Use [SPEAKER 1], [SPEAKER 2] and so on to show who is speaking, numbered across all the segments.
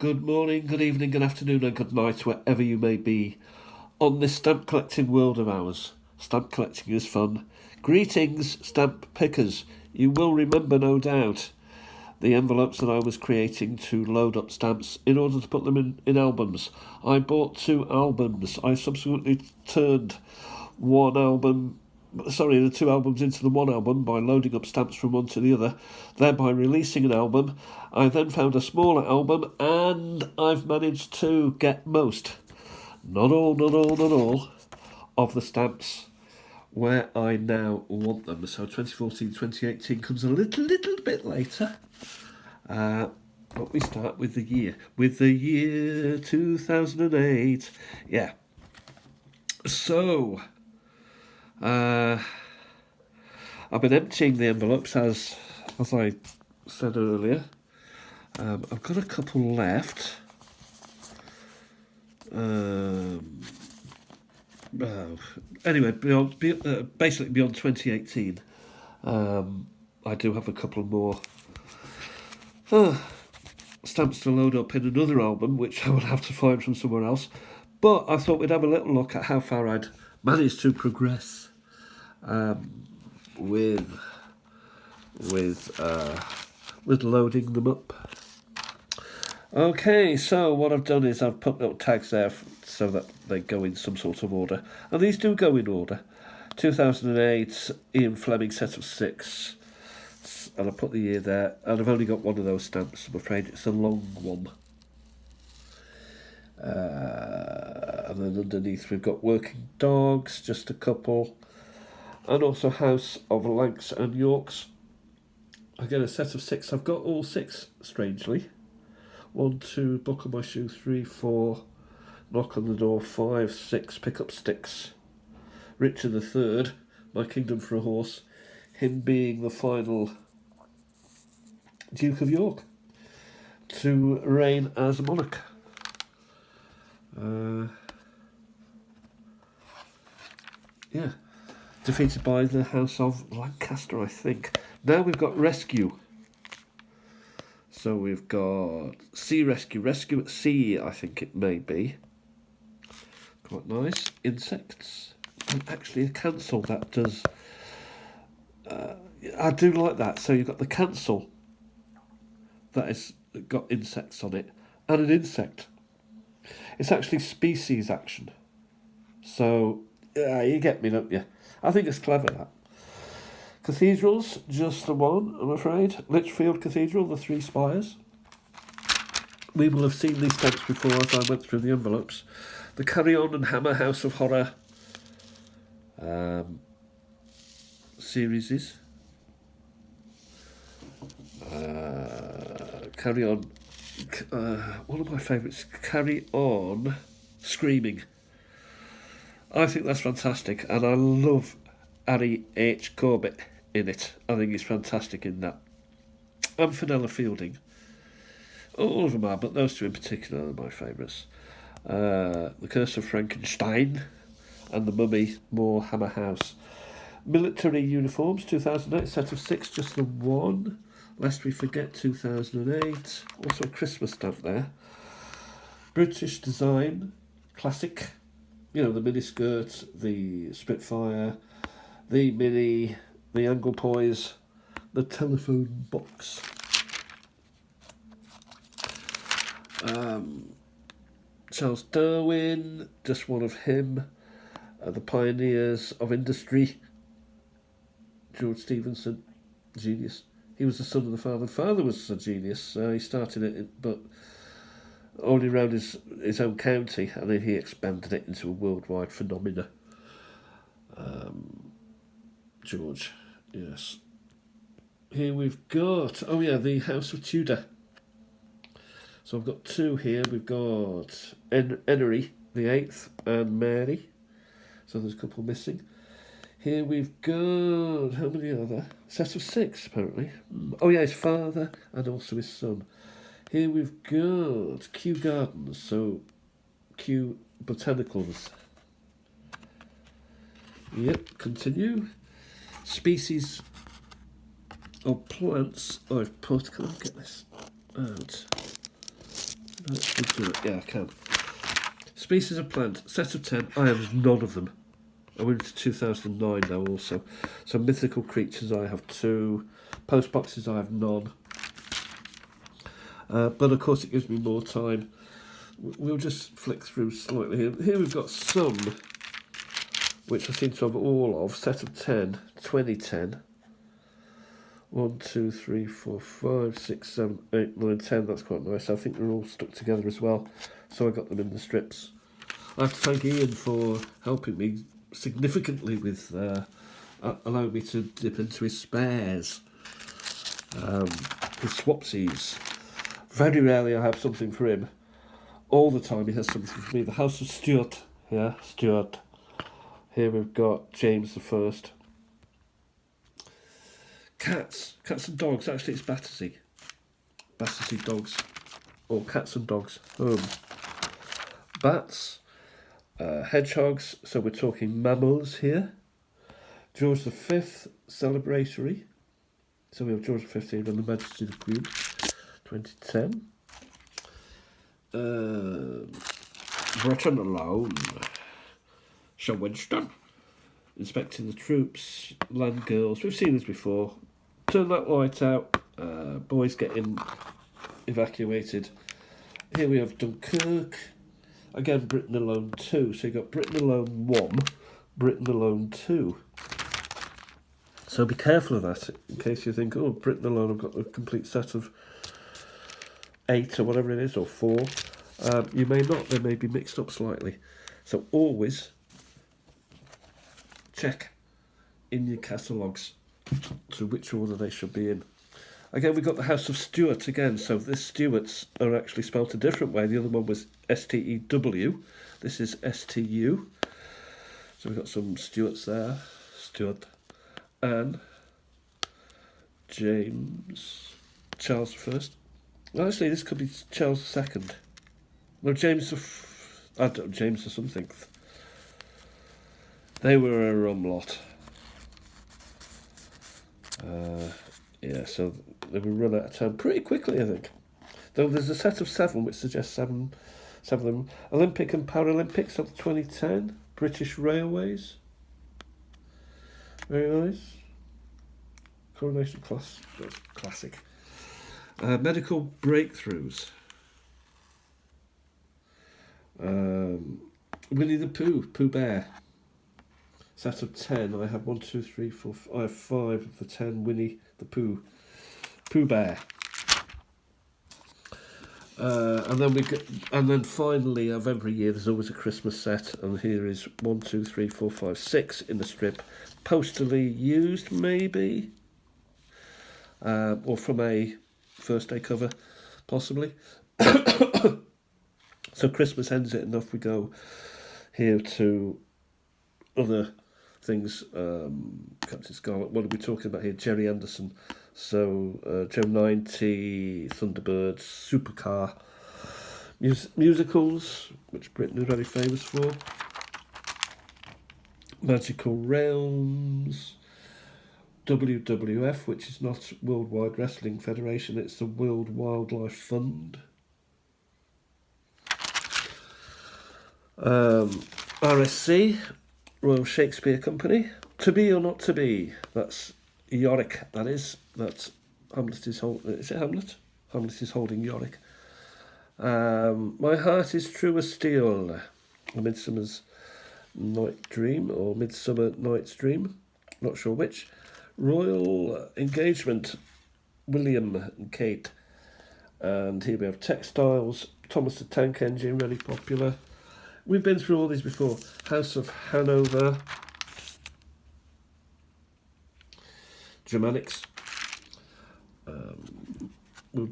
[SPEAKER 1] Good morning, good evening, good afternoon, and good night, wherever you may be on this stamp collecting world of ours. Stamp collecting is fun. Greetings, stamp pickers. You will remember, no doubt, the envelopes that I was creating to load up stamps in order to put them in albums. I bought 2 albums. I subsequently turned the 2 albums into the 1 album by loading up stamps from one to the other, thereby releasing an album. I then found a smaller album, and I've managed to get most, not all, of the stamps where I now want them. So 2014, 2018 comes a little bit later. But we start with the year. With the year 2008. Yeah. So, I've been emptying the envelopes as I said earlier. I've got a couple left. Anyway, basically beyond 2018, I do have a couple more stamps to load up in another album, which I would have to find from somewhere else. But I thought we'd have a little look at how far I'd managed to progress with loading them up. Okay, so what I've done is I've put little tags there so that they go in some sort of order. And these do go in order. 2008, Ian Fleming set of 6. And I put the year there. And I've only got one of those stamps, I'm afraid. It's a long one. And then underneath we've got Working Dogs, just a couple. And also House of Lancs and Yorks. Again, a set of 6. I've got all 6, strangely. 1, 2, Buckle My Shoe, 3, 4, Knock on the Door, 5, 6, Pick Up Sticks. Richard III, My Kingdom for a Horse, him being the final Duke of York to reign as a monarch. Defeated by the House of Lancaster, I think. Now we've got Rescue. So we've got Sea Rescue, Rescue at Sea, I think it may be. Quite nice. Insects. And actually a cancel that does... I do like that. So you've got the cancel that has got insects on it, and an insect. It's actually species action. So, you get me, don't you? I think it's clever, that. Cathedrals, just the one, I'm afraid. Lichfield Cathedral, the 3 spires. We will have seen these stamps before as I went through the envelopes. The Carry On and Hammer House of Horror series. Carry On. One of my favourites, Carry On Screaming. I think that's fantastic, and I love Harry H. Corbett in it. I think he's fantastic in that. And Fenella Fielding. All of them are, but those 2 in particular are my favourites. The Curse of Frankenstein and The Mummy, more Hammer House. Military uniforms, 2008, set of 6, just the 1. Lest we forget 2008. Also a Christmas stamp there. British design, classic. You know, the miniskirt, the Spitfire, the Mini, the Angle Poise, the telephone box. Charles Darwin, just one of him. The Pioneers of Industry. George Stephenson, genius. He was the son of the father. The father was a genius. He started it, but only around his own county, and then he expanded it into a worldwide phenomena. George, yes. Here we've got, the House of Tudor. So I've got 2 here. We've got Henry the 8th and Mary. So there's a couple missing. Here we've got, how many are there? Set of 6, apparently. His father and also his son. Here we've got Kew Gardens, so Kew Botanicals. Yep, continue. Species of plants I've put, can I get this out? Let's do it. Yeah, I can. Species of plant, set of 10. I have none of them. I went into 2009 now also. So mythical creatures I have 2. Post boxes I have none. But of course it gives me more time. We'll just flick through slightly here. Here we've got some, which I seem to have all of. Set of 10, 2010. 1, 2, 3, 4, 5, 6, 7, 8, 9, 10. That's quite nice. I think they're all stuck together as well. So I got them in the strips. I have to thank Ian for helping me significantly with allowing me to dip into his spares, his swapsies. Very rarely I have something for him. All the time he has something for me. The House of Stuart. Yeah, Stuart. Here we've got James the First. Cats and dogs. Actually, it's Battersea. Battersea dogs, or cats and dogs. Bats, hedgehogs. So we're talking mammals here. George V celebratory. So we have George V here and the Majesty of the Queen, 2010. Britain alone. Sir Winston. Inspecting the troops, land girls. We've seen this before. Turn that light out. Boys getting evacuated. Here we have Dunkirk. Again, Britain Alone 2. So you've got Britain Alone 1, Britain Alone 2. So be careful of that in case you think, oh, Britain Alone, I've got a complete set of 8 or whatever it is, or 4. You may not, they may be mixed up slightly. So always check in your catalogues to which order they should be in. Again, we've got the House of Stuart again. So this Stuarts are actually spelt a different way. The other one was S-T-E-W. This is S-T-U. So we've got some Stuarts there. Stuart. Anne. James. Charles I. Well, actually, this could be Charles II. No, James the something. They were a rum lot. Yeah, so they will run out of time pretty quickly, I think. Though there's a set of 7 which suggests 7 of them. Olympic and Paralympics of 2010. British Railways. Very nice. Coronation Class. That's classic. Medical breakthroughs. Winnie the Pooh. Pooh Bear. Set of 10. I have 1, 2, 3, 4. I have 5 of the 10. Winnie the Pooh. Pooh Bear. And then finally of every year there's always a Christmas set, and here is 1, 2, 3, 4, 5, 6 in the strip, postally used maybe, or from a first day cover possibly. So Christmas ends it, and off we go here to other things. Captain Scarlet, what are we talking about here? Jerry Anderson. So Joe 90, Thunderbirds, Supercar, musicals, which Britain is very famous for. Magical Realms, WWF, which is not Worldwide Wrestling Federation, it's the World Wildlife Fund. RSC, Royal Shakespeare Company. To Be or Not to Be, that's Yorick, that is. That's Hamlet is holding. Is it Hamlet? Hamlet is holding Yorick. My Heart is True as Steel. A Midsummer's Night Dream, or Midsummer Night's Dream. Not sure which. Royal Engagement, William and Kate. And here we have Textiles, Thomas the Tank Engine, really popular. We've been through all these before. House of Hanover. Germanics. We'll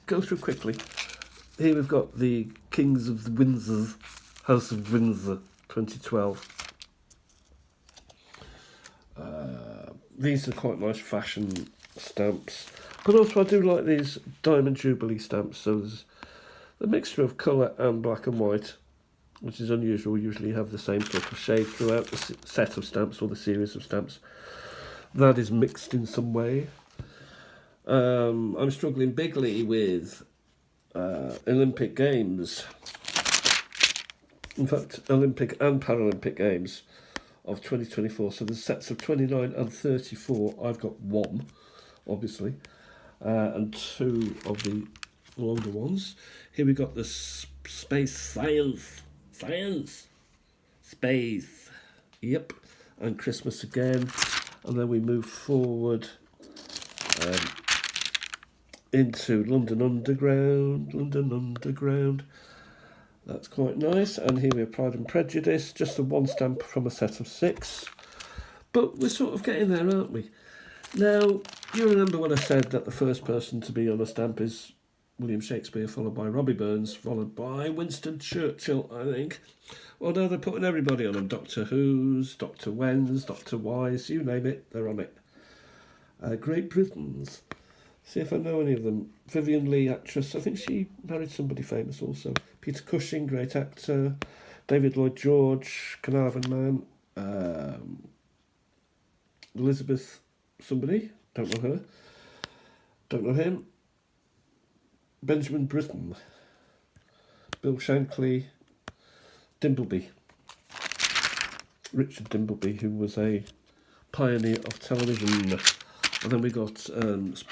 [SPEAKER 1] go through quickly. Here we've got the Kings of the Windsor, House of Windsor, 2012. These are quite nice fashion stamps, but also I do like these Diamond Jubilee stamps. So there's a mixture of colour and black and white, which is unusual. We usually have the same sort of shade throughout the set of stamps or the series of stamps. That is mixed in some way. I'm struggling bigly with Olympic Games. In fact, Olympic and Paralympic Games of 2024. So there's sets of 29 and 34. I've got one, obviously, and two of the longer ones. Here we got the space science. Space. Yep. And Christmas again. And then we move forward into London Underground. That's quite nice. And here we have Pride and Prejudice, just the one stamp from a set of 6. But we're sort of getting there, aren't we? Now, you remember when I said that the first person to be on a stamp is William Shakespeare, followed by Robbie Burns, followed by Winston Churchill, I think. Well, now they're putting everybody on them. Doctor Who's, Dr. Wen's, Dr. Y's, you name it, they're on it. Great Britain's. See if I know any of them. Vivian Leigh, actress. I think she married somebody famous also. Peter Cushing, great actor. David Lloyd George, Carnarvon Man. Elizabeth somebody. Don't know her. Don't know him. Benjamin Britten. Bill Shankly. Dimbleby. Richard Dimbleby, who was a pioneer of television. And then we got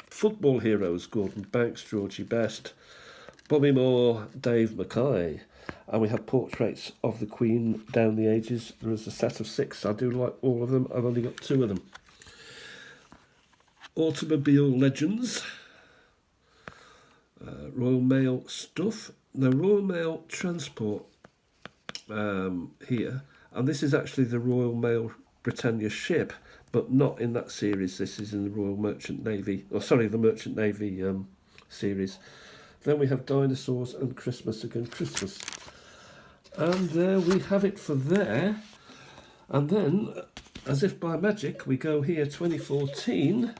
[SPEAKER 1] football heroes, Gordon Banks, Georgie Best, Bobby Moore, Dave Mackay. And we have portraits of the Queen down the ages. There is a set of 6. I do like all of them. I've only got 2 of them. Automobile Legends. Royal Mail stuff. Now, Royal Mail Transport here. And this is actually the Royal Mail Britannia ship, but not in that series. This is in the Royal Merchant Navy, the Merchant Navy series. Then we have Dinosaurs and Christmas Again Christmas. And there we have it for there. And then, as if by magic, we go here 2014.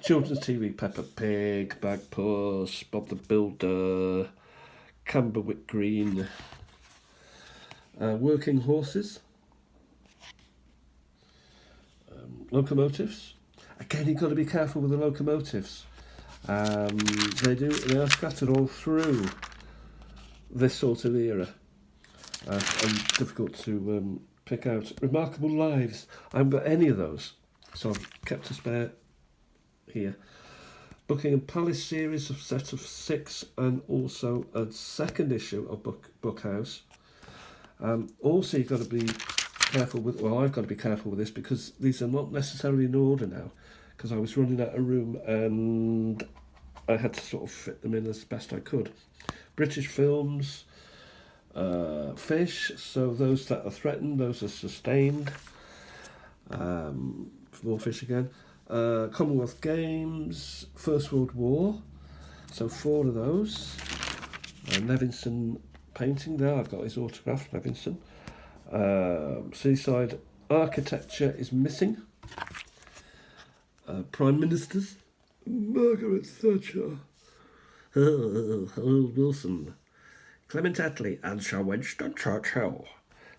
[SPEAKER 1] Children's TV, Peppa Pig, Bagpuss, Bob the Builder, Camberwick Green, Working Horses, locomotives. Again, you've got to be careful with the locomotives. They are scattered all through this sort of era, and difficult to pick out. Remarkable Lives. I haven't got any of those, so I've kept a spare here. Buckingham Palace series of set of 6, and also a second issue of Bookhouse. Also, you've got to be careful with. Well, I've got to be careful with this because these are not necessarily in order now, because I was running out of room and I had to sort of fit them in as best I could. British films, Fish. So those that are threatened, those are sustained. More Fish again. Commonwealth Games, First World War, so 4 of those. Nevinson painting there, I've got his autograph, Nevinson. Seaside Architecture is missing. Prime Ministers, Margaret Thatcher, Harold Wilson, Clement Attlee, and Sir Winston Churchill.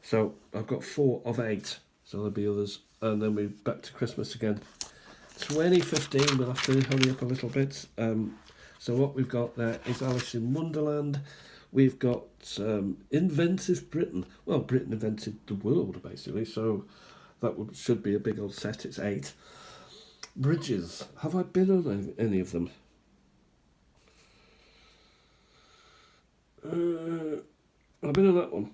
[SPEAKER 1] So I've got 4 of 8, so there'll be others. And then we're back to Christmas again. 2015, we'll have to hurry up a little bit. So what we've got there is Alice in Wonderland. We've got Inventive Britain. Well, Britain invented the world, basically, so that should be a big old set. It's 8. Bridges. Have I been on any of them? I've been on that one.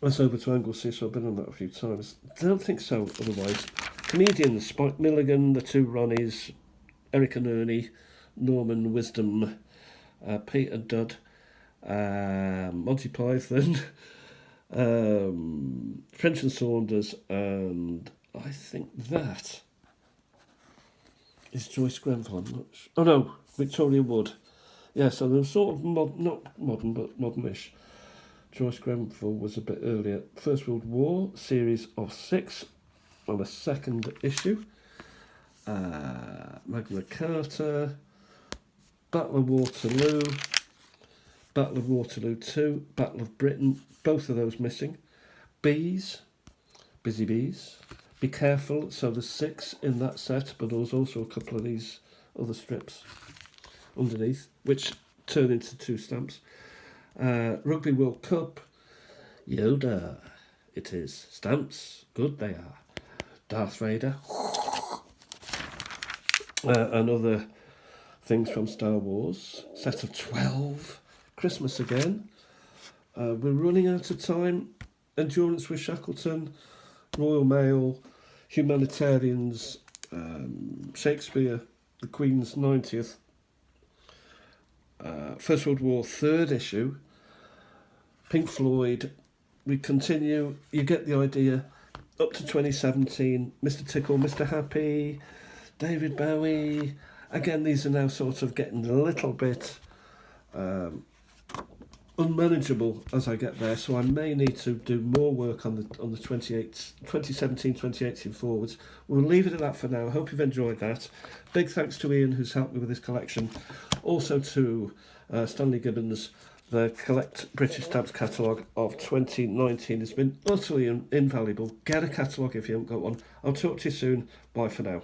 [SPEAKER 1] That's over to Anglesey, so I've been on that a few times. Don't think so, otherwise. Comedians, Spike Milligan, the 2 Ronnies, Eric and Ernie, Norman Wisdom, Peter Dudd, Monty Python, French and Saunders, and I think that is Joyce Grenfell. I'm not sure. Oh no, Victoria Wood. Yeah, so they're sort of not modern, but modernish. Joyce Grenfell was a bit earlier. First World War, series of 6 on a second issue. Magna Carta, Battle of Waterloo, Battle of Waterloo 2, Battle of Britain, both of those missing. Bees, Busy Bees. Be Careful, so there's 6 in that set, but there's also a couple of these other strips underneath, which turn into 2 stamps. Rugby World Cup, Yoda, it is. Stamps, good they are. Darth Vader, and other things from Star Wars. Set of 12. Christmas again. We're running out of time. Endurance with Shackleton, Royal Mail, Humanitarians, Shakespeare, the Queen's 90th, First World War, 3rd issue, Pink Floyd. We continue, you get the idea, up to 2017, Mr. Tickle, Mr. Happy, David Bowie. Again, these are now sort of getting a little bit unmanageable as I get there, so I may need to do more work on the 2017, 2018 forwards. We'll leave it at that for now. I hope you've enjoyed that. Big thanks to Ian, who's helped me with this collection. Also to Stanley Gibbons. The Collect British Stamps catalogue of 2019 has been utterly invaluable. Get a catalogue if you haven't got one. I'll talk to you soon. Bye for now.